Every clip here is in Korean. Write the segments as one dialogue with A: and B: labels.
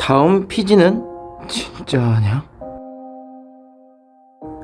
A: 다음 피지는 진짜냐?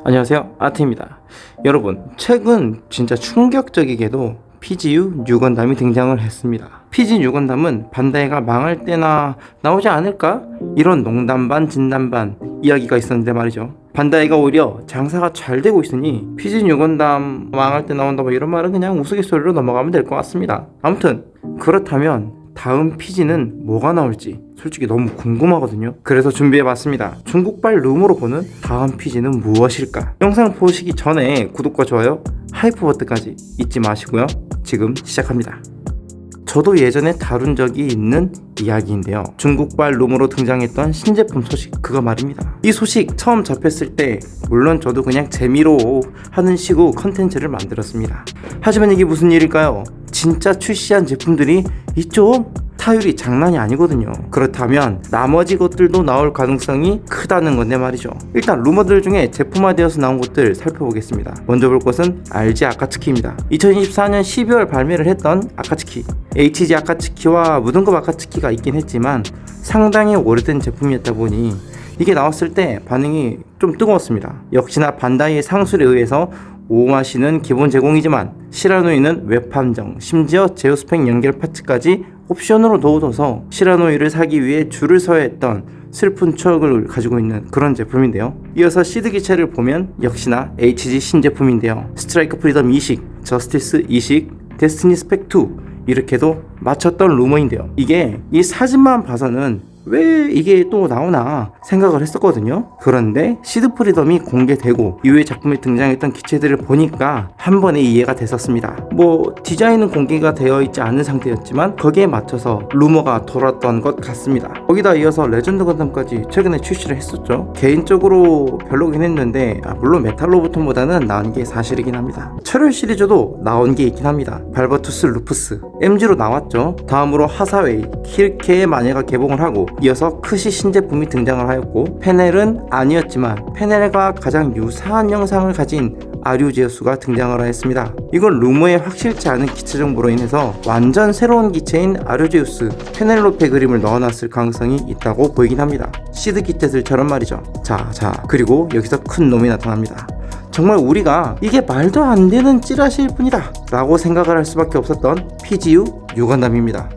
A: 안녕하세요, 아트입니다. 여러분, 최근 진짜 충격적이게도 PGU 뉴건담이 등장을 했습니다. PG 뉴건담은 반다이가 망할 때나 나오지 않을까? 이런 농담 반 진담 반 이야기가 있었는데 말이죠. 반다이가 오히려 장사가 잘 되고 있으니 PG 뉴건담 망할 때 나온다 뭐 이런 말은 그냥 우스갯소리로 넘어가면 될 것 같습니다. 아무튼 그렇다면 다음 PG는 뭐가 나올지 솔직히 너무 궁금하거든요. 그래서 준비해봤습니다. 중국발 룸으로 보는 다음 PG는 무엇일까? 영상 보시기 전에 구독과 좋아요, 하이프 버튼까지 잊지 마시고요. 지금 시작합니다. 저도 예전에 다룬 적이 있는 이야기인데요. 중국발 룸으로 등장했던 신제품 소식, 그거 말입니다. 이 소식 처음 접했을 때 물론 저도 그냥 재미로 하는 식으로 컨텐츠를 만들었습니다. 하지만 이게 무슨 일일까요? 진짜 출시한 제품들이 있죠? 타율이 장난이 아니거든요. 그렇다면 나머지 것들도 나올 가능성이 크다는 건데 말이죠. 일단 루머들 중에 제품화되어서 나온 것들 살펴보겠습니다. 먼저 볼 것은 RG 아카츠키입니다. 2024년 12월 발매를 했던 아카츠키, HG 아카츠키와 무등급 아카츠키가 있긴 했지만 상당히 오래된 제품이었다 보니 이게 나왔을 때 반응이 좀 뜨거웠습니다. 역시나 반다이의 상술에 의해서 오마시는 기본 제공이지만 시라노이는 웹 함정, 심지어 제어스펙 연결 파츠까지 옵션으로 넣어둬서 시라노이를 사기 위해 줄을 서야 했던 슬픈 추억을 가지고 있는 그런 제품인데요. 이어서 시드 기체를 보면 역시나 HG 신제품인데요. 스트라이크 프리덤 이식, 저스티스 이식, 데스티니 스펙 2 이렇게도 맞췄던 루머인데요. 이게 이 사진만 봐서는 왜 이게 또 나오나 생각을 했었거든요. 그런데 시드 프리덤이 공개되고 이후에 작품에 등장했던 기체들을 보니까 한 번에 이해가 됐었습니다. 뭐 디자인은 공개가 되어 있지 않은 상태였지만 거기에 맞춰서 루머가 돌았던 것 같습니다. 거기다 이어서 레전드 건담까지 최근에 출시를 했었죠. 개인적으로 별로긴 했는데 물론 메탈로보톤보다는 나은 게 사실이긴 합니다. 철혈 시리즈도 나온 게 있긴 합니다. 발버투스 루프스 MG로 나왔죠. 다음으로 하사웨이 키르케의 마녀가 개봉을 하고 이어서 크시 신제품이 등장을 하였고 페넬은 아니었지만 페넬과 가장 유사한 영상을 가진 아류제우스가 등장을 하였습니다. 이건 루머에 확실치 않은 기체 정보로 인해서 완전 새로운 기체인 아류제우스 페넬로페 그림을 넣어놨을 가능성이 있다고 보이긴 합니다. 시드 기체들처럼 말이죠. 자 그리고 여기서 큰 놈이 나타납니다. 정말 우리가 이게 말도 안 되는 찌라시일 뿐이다 라고 생각을 할 수밖에 없었던 PGU 뉴건담입니다.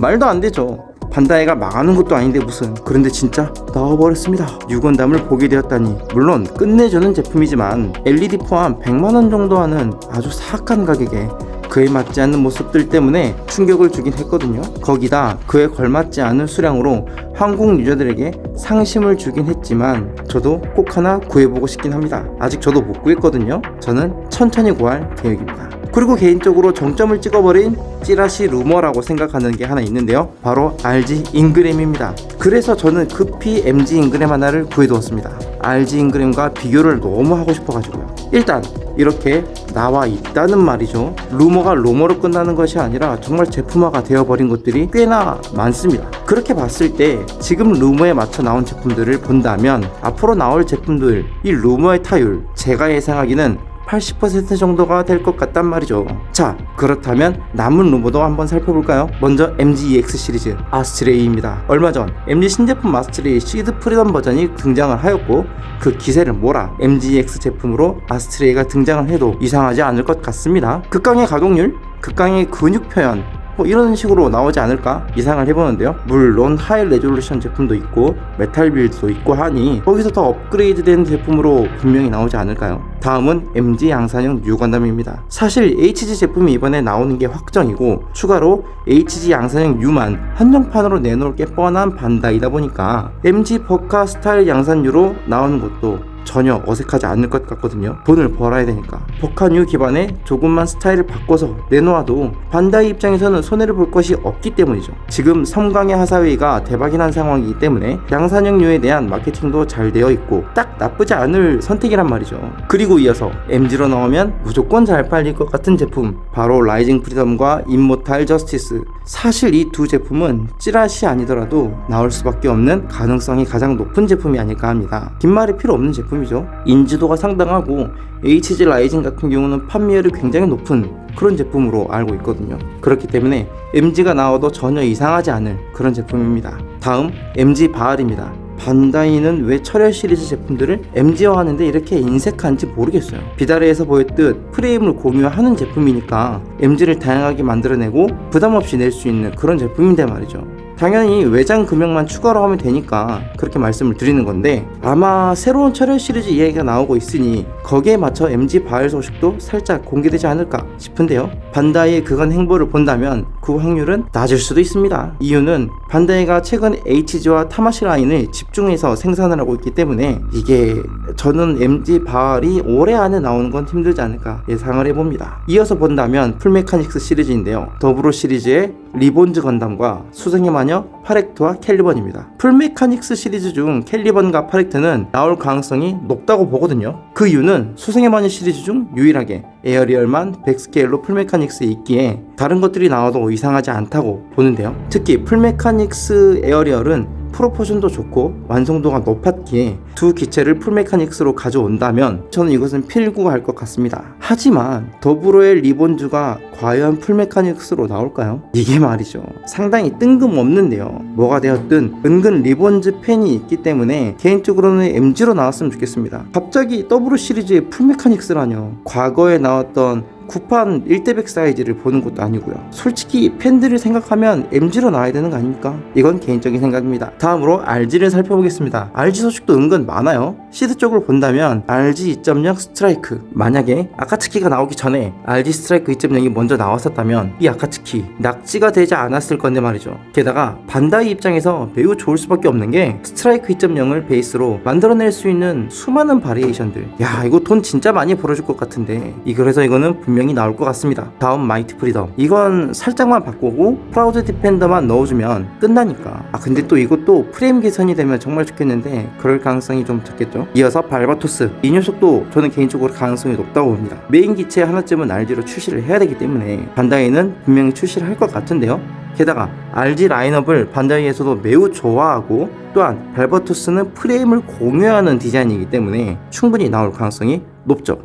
A: 말도 안 되죠. 반다이가 망하는 것도 아닌데 무슨. 그런데 진짜 나와버렸습니다. 뉴건담을 보게 되었다니. 물론 끝내주는 제품이지만 LED 포함 100만원 정도 하는 아주 사악한 가격에 그에 맞지 않는 모습들 때문에 충격을 주긴 했거든요. 거기다 그에 걸맞지 않은 수량으로 한국 유저들에게 상심을 주긴 했지만 저도 꼭 하나 구해보고 싶긴 합니다. 아직 저도 못 구했거든요. 저는 천천히 구할 계획입니다. 그리고 개인적으로 정점을 찍어버린 찌라시 루머라고 생각하는 게 하나 있는데요. 바로 RG 인그램입니다. 그래서 저는 급히 MG 인그램 하나를 구해두었습니다. RG 인그램과 비교를 너무 하고 싶어가지고요. 일단 이렇게 나와 있다는 말이죠. 루머가 루머로 끝나는 것이 아니라 정말 제품화가 되어버린 것들이 꽤나 많습니다. 그렇게 봤을 때 지금 루머에 맞춰 나온 제품들을 본다면 앞으로 나올 제품들 이 루머의 타율 제가 예상하기는 80% 정도가 될 것 같단 말이죠. 자, 그렇다면 남은 루머도 한번 살펴볼까요? 먼저 MG-EX 시리즈 아스트레이입니다. 얼마 전 MG 신제품 아스트레이 시드 프리덤 버전이 등장을 하였고 그 기세를 몰아 MG-EX 제품으로 아스트레이가 등장을 해도 이상하지 않을 것 같습니다. 극강의 가동률, 극강의 근육 표현 뭐 이런 식으로 나오지 않을까 예상을 해보는데요. 물론 하이 레졸루션 제품도 있고 메탈 빌드도 있고 하니 거기서 더 업그레이드된 제품으로 분명히 나오지 않을까요? 다음은 MG 양산형 뉴건담입니다. 사실 HG 제품이 이번에 나오는 게 확정이고 추가로 HG 양산형 U만 한정판으로 내놓을 게 뻔한 반다이다 보니까 MG 버카 스타일 양산유로 나오는 것도 전혀 어색하지 않을 것 같거든요. 돈을 벌어야 되니까. 버카뉴 기반의 조금만 스타일을 바꿔서 내놓아도 반다이 입장에서는 손해를 볼 것이 없기 때문이죠. 지금 섬광의 하사웨이가 대박이 난 상황이기 때문에 양산형류에 대한 마케팅도 잘 되어 있고 딱 나쁘지 않을 선택이란 말이죠. 그리고 이어서 MG로 나오면 무조건 잘 팔릴 것 같은 제품, 바로 라이징 프리덤과 임모탈 저스티스. 사실 이 두 제품은 찌라시 아니더라도 나올 수밖에 없는 가능성이 가장 높은 제품이 아닐까 합니다. 긴 말이 필요 없는 제품이죠. 인지도가 상당하고 HG 라이징 같은 경우는 판매율이 굉장히 높은 그런 제품으로 알고 있거든요. 그렇기 때문에 MG가 나와도 전혀 이상하지 않을 그런 제품입니다. 다음 MG 바알입니다. 반다이는 왜 철혈 시리즈 제품들을 MG화하는데 이렇게 인색한지 모르겠어요. 비다레에서 보였듯 프레임을 공유하는 제품이니까 MG를 다양하게 만들어내고 부담없이 낼 수 있는 그런 제품인데 말이죠. 당연히 외장 금형만 추가로 하면 되니까 그렇게 말씀을 드리는 건데, 아마 새로운 철혈 시리즈 이야기가 나오고 있으니 거기에 맞춰 MG 바알 소식도 살짝 공개되지 않을까 싶은데요. 반다이의 그간 행보를 본다면 그 확률은 낮을 수도 있습니다. 이유는 반다이가 최근 HG와 타마시 라인을 집중해서 생산을 하고 있기 때문에 이게 저는 MG 바알이 올해 안에 나오는 건 힘들지 않을까 예상을 해봅니다. 이어서 본다면 풀메카닉스 시리즈인데요. 더불어 시리즈의 리본즈 건담과 수성의 마녀 파렉트와 캘리번입니다. 풀메카닉스 시리즈 중 캘리번과 파렉트는 나올 가능성이 높다고 보거든요. 그 이유는 수성의 마녀 시리즈 중 유일하게 에어리얼만 100스케일로 풀메카닉스에 있기에 다른 것들이 나와도 이상하지 않다고 보는데요. 특히 풀메카닉스 에어리얼은 프로포션도 좋고 완성도가 높았기에 두 기체를 풀메카닉스로 가져온다면 저는 이것은 필구가 할 것 같습니다. 하지만 더불어의 리본즈가 과연 풀메카닉스로 나올까요? 이게 말이죠, 상당히 뜬금없는데요. 뭐가 되었든 은근 리본즈 팬이 있기 때문에 개인적으로는 MG로 나왔으면 좋겠습니다. 갑자기 더블 시리즈의 풀메카닉스라뇨. 과거에 나왔던 구판 1대100 사이즈를 보는 것도 아니고요. 솔직히 팬들을 생각하면 MG로 나와야 되는 거 아닙니까? 이건 개인적인 생각입니다. 다음으로 RG를 살펴보겠습니다. RG 소식도 은근 많아요. 시드 쪽으로 본다면 RG 2.0 스트라이크, 만약에 아카츠키가 나오기 전에 RG 스트라이크 2.0이 먼저 나왔었다면 이 아카츠키 낙지가 되지 않았을 건데 말이죠. 게다가 반다이 입장에서 매우 좋을 수밖에 없는 게 스트라이크 2.0을 베이스로 만들어낼 수 있는 수많은 바리에이션들. 야, 이거 돈 진짜 많이 벌어줄 것 같은데, 그래서 이거는 분명히 나올 것 같습니다. 다음 마이트 프리덤, 이건 살짝만 바꾸고 프라우드 디펜더만 넣어주면 끝나니까. 근데 또 이것도 프레임 개선이 되면 정말 좋겠는데 그럴 가능성이 좀 적겠죠. 이어서 발바토스, 이 녀석도 저는 개인적으로 가능성이 높다고 봅니다. 메인 기체 하나쯤은 RG로 출시를 해야 되기 때문에 반다이는 분명히 출시를 할 것 같은데요. 게다가 RG 라인업을 반다이에서도 매우 좋아하고, 또한 발바토스는 프레임을 공유하는 디자인이기 때문에 충분히 나올 가능성이 높죠.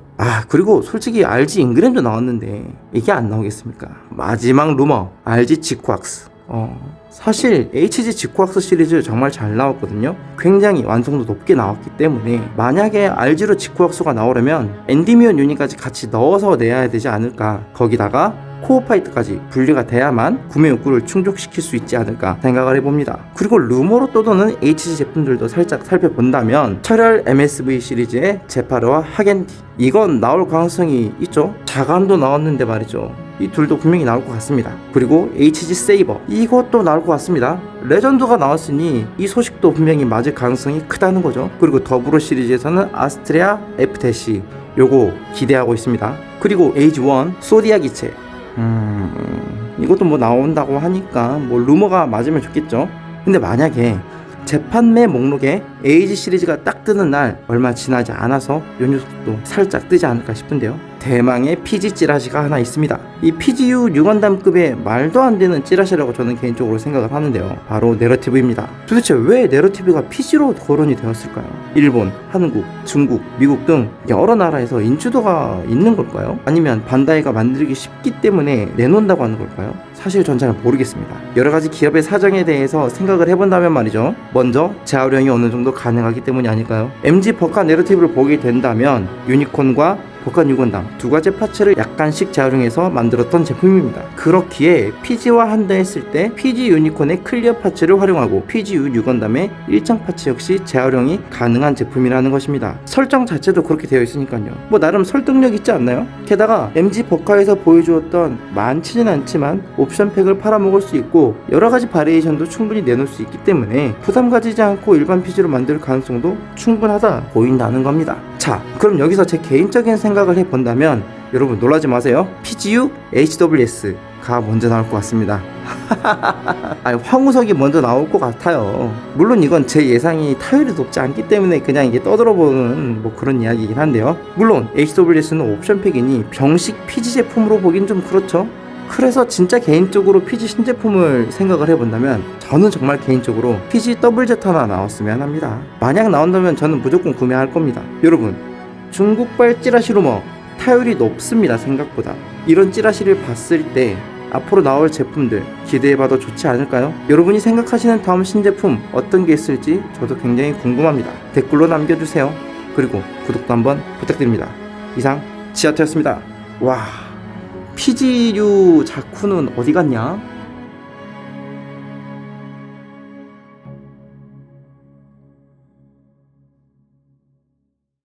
A: 그리고 솔직히 RG 인그램도 나왔는데 이게 안 나오겠습니까? 마지막 루머, RG 지코악스. 사실 HG 지코악스 시리즈 정말 잘 나왔거든요. 굉장히 완성도 높게 나왔기 때문에 만약에 RG로 지코악스가 나오려면 엔디미온 유닛까지 같이 넣어서 내야 되지 않을까. 거기다가 코어 파이트까지 분리가 돼야만 구매 욕구를 충족시킬 수 있지 않을까 생각을 해봅니다. 그리고 루머로 떠도는 HG 제품들도 살짝 살펴본다면 철혈 MSV 시리즈의 제파르와 하겐디, 이건 나올 가능성이 있죠. 자간도 나왔는데 말이죠, 이 둘도 분명히 나올 것 같습니다. 그리고 HG 세이버, 이것도 나올 것 같습니다. 레전드가 나왔으니 이 소식도 분명히 맞을 가능성이 크다는 거죠. 그리고 더불어 시리즈에서는 아스트레아 F-, 요거 기대하고 있습니다. 그리고 에이지 1 소디아 기체, 이것도 뭐 나온다고 하니까 뭐 루머가 맞으면 좋겠죠. 근데 만약에 재판매 목록에 에이지 시리즈가 딱 뜨는 날 얼마 지나지 않아서 이 녀석도 살짝 뜨지 않을까 싶은데요. 대망의 PG 찌라시가 하나 있습니다. 이 PGU 6원담급의 말도 안 되는 찌라시라고 저는 개인적으로 생각을 하는데요. 바로 내러티브입니다. 도대체 왜 내러티브가 PG로 거론이 되었을까요? 일본, 한국, 중국, 미국 등 여러 나라에서 인지도가 있는 걸까요? 아니면 반다이가 만들기 쉽기 때문에 내놓는다고 하는 걸까요? 사실 전 잘 모르겠습니다. 여러가지 기업의 사정에 대해서 생각을 해본다면 말이죠, 먼저 재활용이 어느 정도 가능하기 때문이 아닐까요? MG 버카 내러티브를 보게 된다면 유니콘과 버카 6원담 두 가지 파츠를 약간씩 재활용해서 만들었던 제품입니다. 그렇기에 PG와 한다 했을 때 PG 유니콘의 클리어 파츠를 활용하고 PGU 6원담의 일정 파츠 역시 재활용이 가능한 제품이라는 것입니다. 설정 자체도 그렇게 되어 있으니까요. 뭐 나름 설득력 있지 않나요? 게다가 MG 버카에서 보여주었던 많지는 않지만 옵션팩을 팔아먹을 수 있고 여러가지 바리에이션도 충분히 내놓을 수 있기 때문에 부담 가지지 않고 일반 PG로 만들 가능성도 충분하다 보인다는 겁니다. 자, 그럼 여기서 제 개인적인 생각을 해본다면 여러분 놀라지 마세요. PGU HWS가 먼저 나올 것 같습니다. 황우석이 먼저 나올 것 같아요. 물론 이건 제 예상이 타율이 높지 않기 때문에 그냥 이게 떠들어보는 뭐 그런 이야기이긴 한데요. 물론 HWS는 옵션팩이니 병식 PG 제품으로 보긴 좀 그렇죠. 그래서 진짜 개인적으로 PG 신제품을 생각을 해본다면 저는 정말 개인적으로 PG 더블 Z 하나 나왔으면 합니다. 만약 나온다면 저는 무조건 구매할 겁니다. 여러분, 중국발 찌라시 루머 타율이 높습니다. 생각보다. 이런 찌라시를 봤을 때 앞으로 나올 제품들 기대해봐도 좋지 않을까요? 여러분이 생각하시는 다음 신제품 어떤 게 있을지 저도 굉장히 궁금합니다. 댓글로 남겨주세요. 그리고 구독도 한번 부탁드립니다. 이상 지하트였습니다. 와, PGU 자쿠는 어디 갔냐?